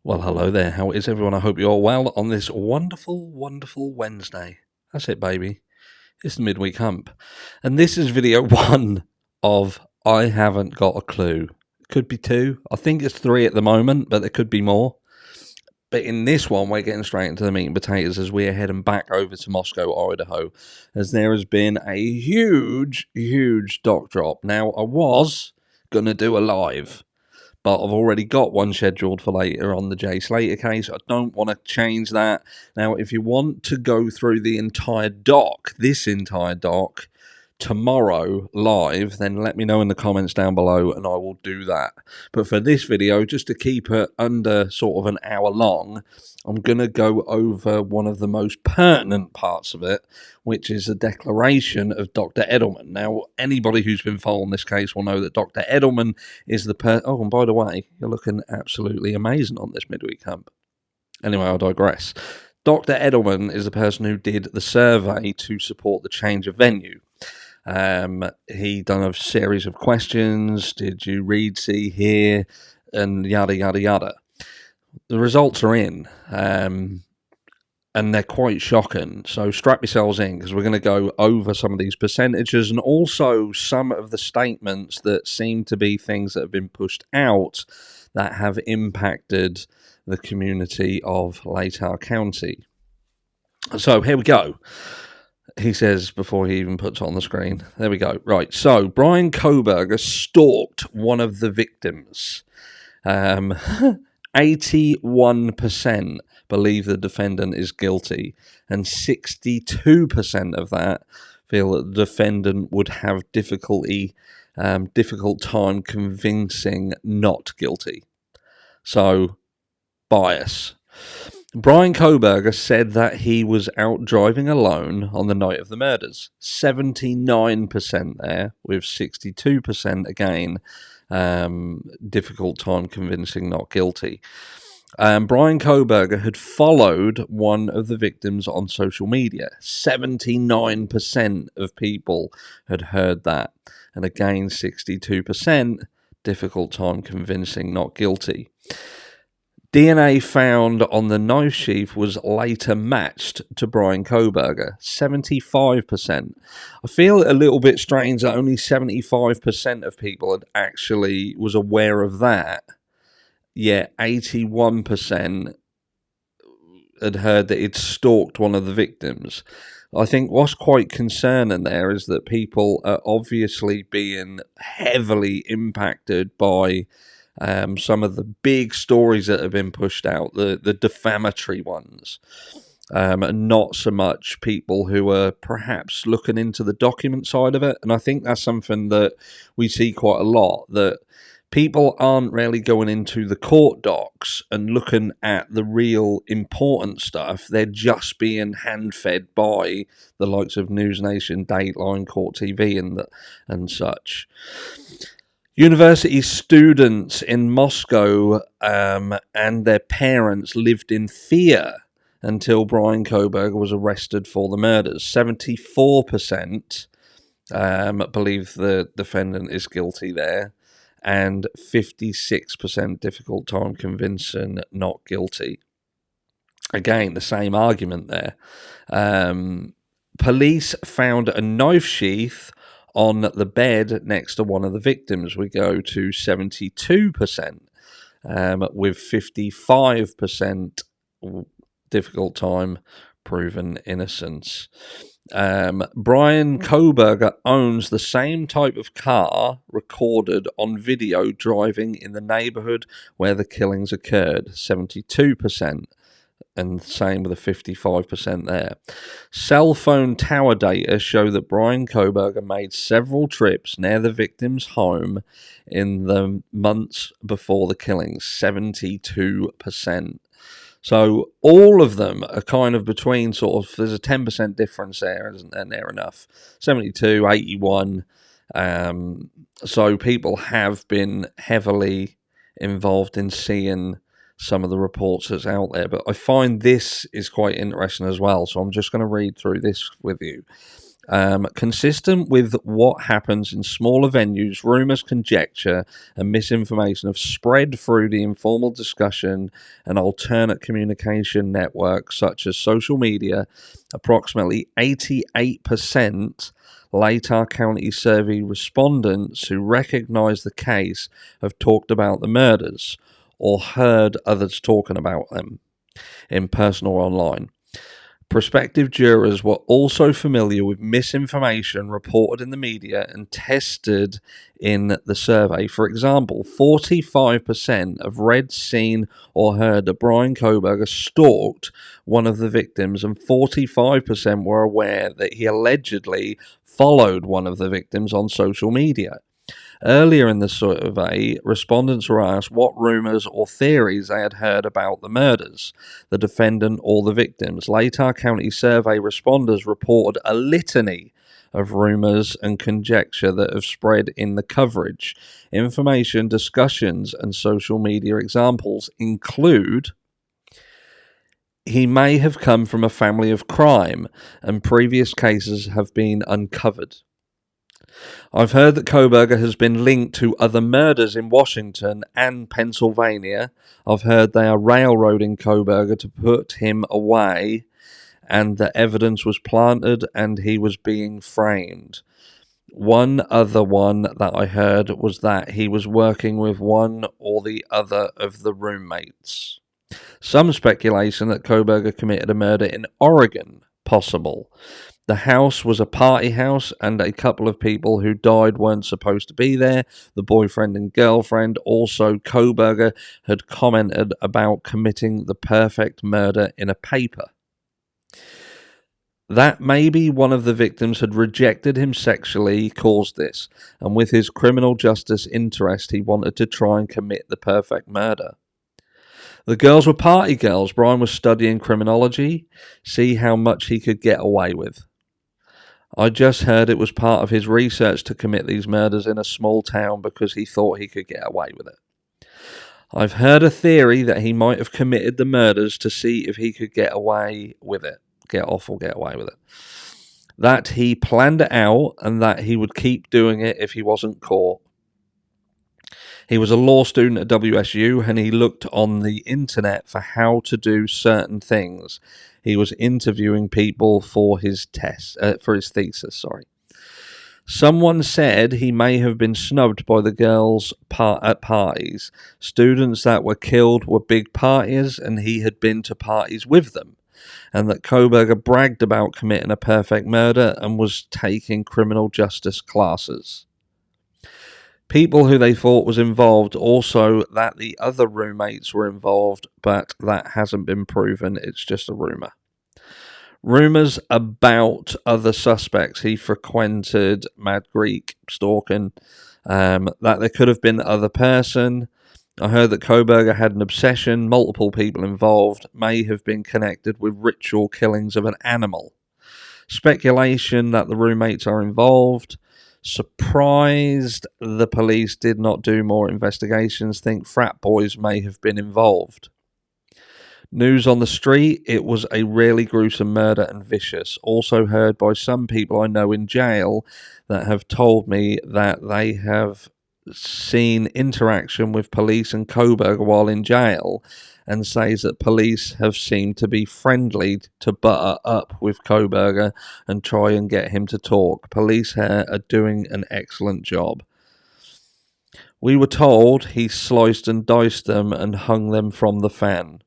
Well, hello there. How is everyone? I hope you're well on this wonderful, wonderful Wednesday. That's it, baby. It's the midweek hump. And this is video one of I Haven't Got a Clue. Could be two. I think it's three at the moment, but there could be more. But in this one, we're getting straight into the meat and potatoes as we're heading back over to Moscow, Idaho, as there has been a huge, huge dock drop. Now, I was going to do a live, but I've already got one scheduled for later on the Jay Slater case. I don't want to change that. Now, if you want to go through the entire doc, this entire doc, tomorrow live, then let me know in the comments down below and I will do that. But for this video, just to keep it under sort of an hour long, I'm going to go over one of the most pertinent parts of it, which is the declaration of Dr. Edelman. Now, anybody who's been following this case will know that Dr. Edelman is the oh, and by the way, you're looking absolutely amazing on this midweek hump. Anyway, I'll digress. Dr. Edelman is the person who did the survey to support the change of venue. He done a series of questions. Did you read, see, hear, and yada, yada, yada. The results are in, and they're quite shocking. So strap yourselves in because we're going to go over some of these percentages and also some of the statements that seem to be things that have been pushed out that have impacted the community of Latah County. So here we go. He says before he even puts it on the screen. There we go. Right. So Bryan Kohberger stalked one of the victims. 81% believe the defendant is guilty, and 62% of that feel that the defendant would have difficult time convincing not guilty. So, bias. Bryan Kohberger said that he was out driving alone on the night of the murders. 79% there, with 62% again, difficult time convincing not guilty. Bryan Kohberger had followed one of the victims on social media. 79% of people had heard that. And again, 62% difficult time convincing not guilty. DNA found on the knife sheath was later matched to Bryan Kohberger, 75%. I feel a little bit strange that only 75% of people had actually was aware of that, yet 81% had heard that he'd stalked one of the victims. I think what's quite concerning there is that people are obviously being heavily impacted by some of the big stories that have been pushed out, the defamatory ones, and not so much people who are perhaps looking into the document side of it. And I think that's something that we see quite a lot, that people aren't really going into the court docs and looking at the real important stuff. They're just being hand-fed by the likes of News Nation, Dateline, Court TV, and such. University students in Moscow and their parents lived in fear until Bryan Kohberger was arrested for the murders. 74% believe the defendant is guilty there, and 56% difficult time convincing not guilty. Again, the same argument there. Police found a knife sheath on the bed next to one of the victims. We go to 72%, with 55% difficult time proven innocence. Bryan Kohberger owns the same type of car recorded on video driving in the neighborhood where the killings occurred, 72%. And same with the 55% there. Cell phone tower data show that Bryan Kohberger made several trips near the victim's home in the months before the killings, 72%. So all of them are kind of between sort of, there's a 10% difference there, isn't there, near enough? 72, 81. So people have been heavily involved in seeing some of the reports that's out there, but I find this is quite interesting as well, so I'm just going to read through this with you. Consistent with what happens in smaller venues, rumours, conjecture, and misinformation have spread through the informal discussion and alternate communication networks such as social media. Approximately 88% Latah County survey respondents who recognise the case have talked about the murders or heard others talking about them in person or online. Prospective jurors were also familiar with misinformation reported in the media and tested in the survey. For example, 45% have read, seen, or heard that Bryan Kohberger stalked one of the victims, and 45% were aware that he allegedly followed one of the victims on social media. Earlier in the survey, respondents were asked what rumours or theories they had heard about the murders, the defendant, or the victims. Latah County survey responders reported a litany of rumours and conjecture that have spread in the coverage. Information, discussions, and social media examples include: he may have come from a family of crime, and previous cases have been uncovered. I've heard that Kohberger has been linked to other murders in Washington and Pennsylvania. I've heard they are railroading Kohberger to put him away, and the evidence was planted and he was being framed. One other one that I heard was that he was working with one or the other of the roommates. Some speculation that Kohberger committed a murder in Oregon, possible. The house was a party house, and a couple of people who died weren't supposed to be there. The boyfriend and girlfriend. Also, Kohberger had commented about committing the perfect murder in a paper. That maybe one of the victims had rejected him sexually caused this, and with his criminal justice interest, he wanted to try and commit the perfect murder. The girls were party girls. Bryan was studying criminology, see how much he could get away with. I just heard it was part of his research to commit these murders in a small town because he thought he could get away with it. I've heard a theory that he might have committed the murders to see if he could get away with it. Get off or get away with it. That he planned it out and that he would keep doing it if he wasn't caught. He was a law student at WSU and he looked on the internet for how to do certain things. He was interviewing people for his thesis. Someone said he may have been snubbed by the girls at parties. Students that were killed were big partiers and he had been to parties with them. And that Kohberger bragged about committing a perfect murder and was taking criminal justice classes. People who they thought was involved, also that the other roommates were involved, but that hasn't been proven. It's just a rumour. Rumours about other suspects. He frequented Mad Greek, stalking, that there could have been other person. I heard that Kohberger had an obsession, multiple people involved, may have been connected with ritual killings of an animal. Speculation that the roommates are involved. Surprised the police did not do more investigations. Think frat boys may have been involved. News on the street, it was a really gruesome murder and vicious. Also heard by some people I know in jail that have told me that they have seen interaction with police and Kohberger while in jail, and says that police have seemed to be friendly to butter up with Kohberger and try and get him to talk. Police here are doing an excellent job. We were told he sliced and diced them and hung them from the fan.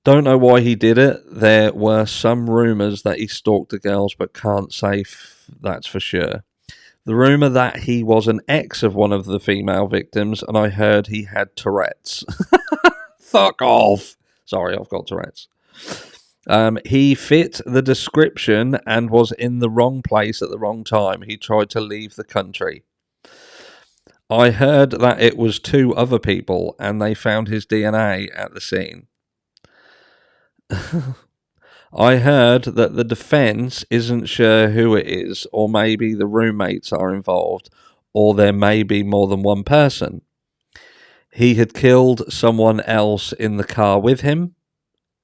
Don't know why he did it. There were some rumours that he stalked the girls, but can't say that's for sure. The rumour that he was an ex of one of the female victims, and I heard he had Tourette's. Fuck off. Sorry, I've got Tourette's. He fit the description and was in the wrong place at the wrong time. He tried to leave the country. I heard that it was two other people, and they found his DNA at the scene. I heard that the defence isn't sure who it is, or maybe the roommates are involved, or there may be more than one person. He had killed someone else in the car with him.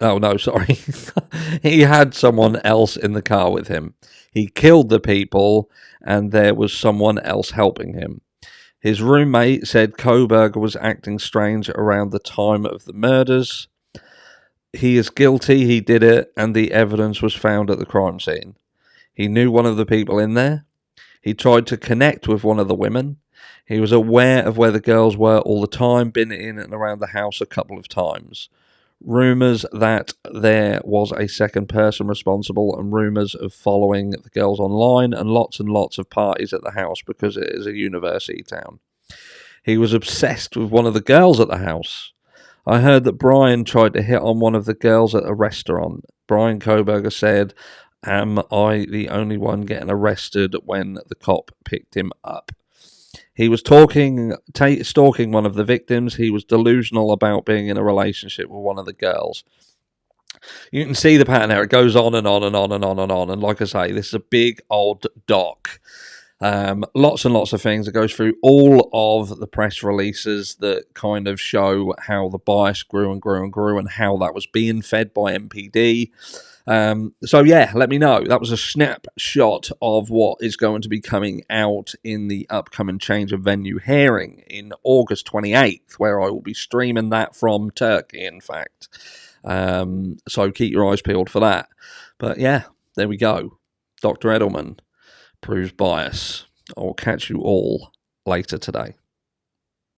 Oh, no, sorry. He had someone else in the car with him. He killed the people, and there was someone else helping him. His roommate said Kohberger was acting strange around the time of the murders. He is guilty, he did it, and the evidence was found at the crime scene. He knew one of the people in there. He tried to connect with one of the women. He was aware of where the girls were all the time, been in and around the house a couple of times. Rumours that there was a second person responsible, and rumours of following the girls online, and lots of parties at the house because it is a university town. He was obsessed with one of the girls at the house. I heard that Bryan tried to hit on one of the girls at a restaurant. Bryan Kohberger said, "Am I the only one getting arrested when the cop picked him up?" He was stalking one of the victims. He was delusional about being in a relationship with one of the girls. You can see the pattern there. It goes on and on and on and on and on. And like I say, this is a big old doc. Lots and lots of things. It goes through all of the press releases that kind of show how the bias grew and grew and grew and how that was being fed by MPD. So yeah, let me know. That was a snapshot of what is going to be coming out in the upcoming change of venue hearing in August 28th, where I will be streaming that from Turkey, in fact. So keep your eyes peeled for that. But yeah, there we go. Dr. Edelman proves bias. I will catch you all later today.